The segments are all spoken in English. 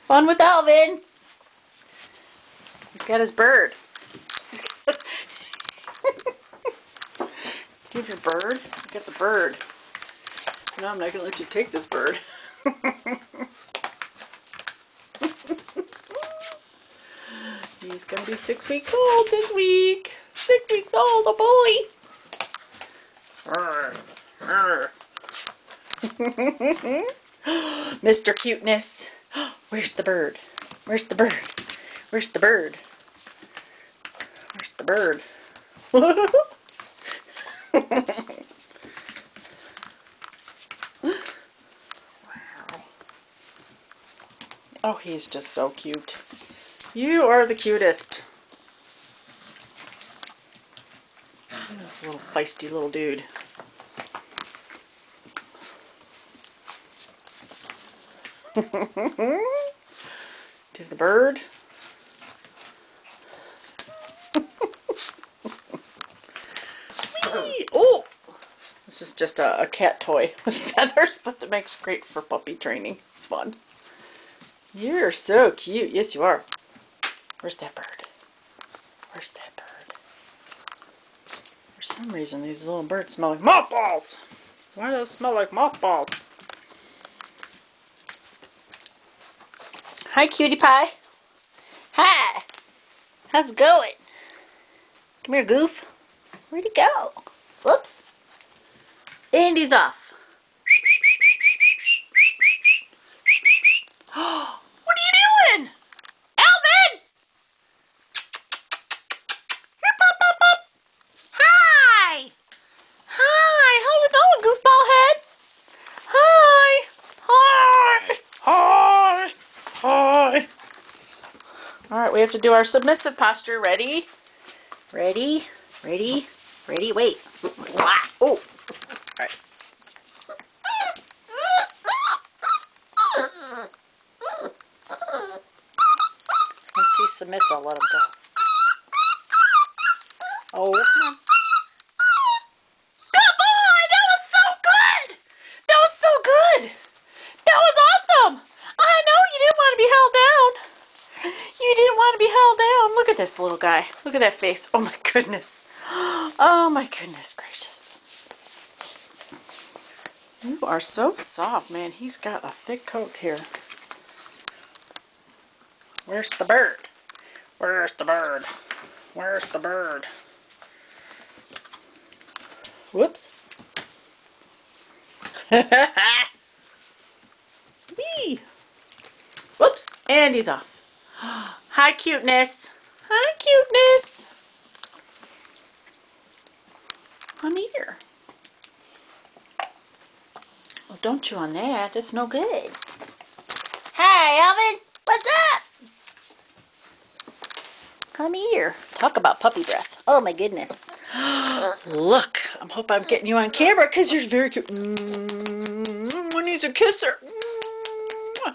Fun with Alvin. He's got his bird. Do you have your bird? Get the bird. No, I'm not going to let you take this bird. He's going to be 6 weeks old this week. 6 weeks old, a boy. Mr. Cuteness. Where's the bird? Where's the bird? Where's the bird? Where's the bird? Wow. Oh, he's just so cute. You are the cutest. This little feisty little dude. Do you have the bird? Oh! This is just a cat toy with feathers, but it makes great for puppy training. It's fun. You're so cute. Yes, you are. Where's that bird? Where's that bird? For some reason, these little birds smell like mothballs. Why do those smell like mothballs? Hi, cutie pie. Hi. How's it going? Come here, goof. Where'd he go? Whoops. And he's off. What are you doing? Alvin! Here, pop, pop, pop. Hi. Hi. How's it going, goofball head? Hi. Hi. Hi. Hi. All right, we have to do our submissive posture. Ready? Ready? Ready? Ready? Wait. Oh. All right. Once he submits, I'll let him go. Oh, come on. Good boy! That was so good! That was so good! That was awesome! I know you didn't want to be held down. You didn't want to be held down. Look at this little guy. Look at that face. Oh my goodness. Oh my goodness gracious. You are so soft, man. He's got a thick coat here. Where's the bird? Where's the bird? Where's the bird? Whoops. Whee! Whoops. And he's off. Hi, cuteness. Hi, cuteness. Come here. Oh, don't chew on that. That's no good. Hi, Alvin. What's up? Come here. Talk about puppy breath. Oh, my goodness. Look. I hope I'm getting you on camera because you're very cute. I need to kiss her. I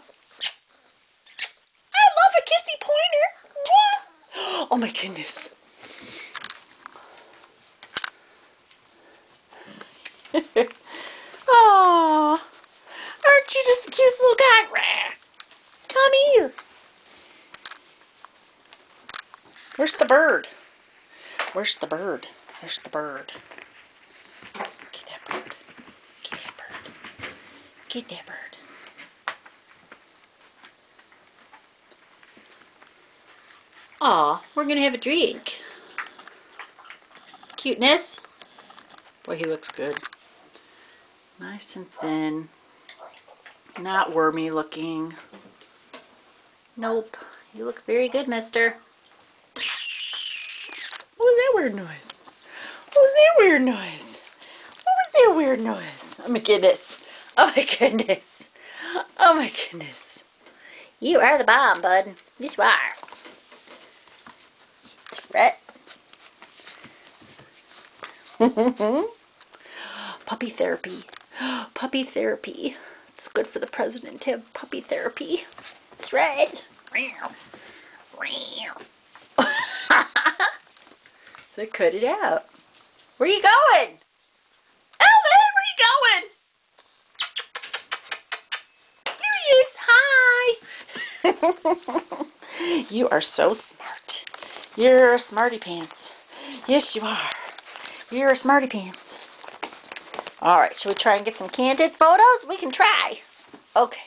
love a kissy pointer. Oh, my goodness. Oh, aren't you just the cutest little guy? Come here. Where's the bird? Where's the bird? Where's the bird? Get that bird. Get that bird. Get that bird. Aw, we're gonna have a drink. Cuteness. Boy, he looks good. Nice and thin. Not wormy looking. Nope. You look very good, mister. What was that weird noise? What was that weird noise? What was that weird noise? Oh my goodness. Oh my goodness. Oh my goodness. You are the bomb, bud. Yes, you are. That's right. Puppy therapy. Puppy therapy. It's good for the president to have puppy therapy. That's right. So cut it out. Where you going? Alvin, where you going? Here he is. Hi. You are so smart. You're a smarty pants. Yes, you are. You're a smarty pants. All right, shall we try and get some candid photos? We can try. Okay.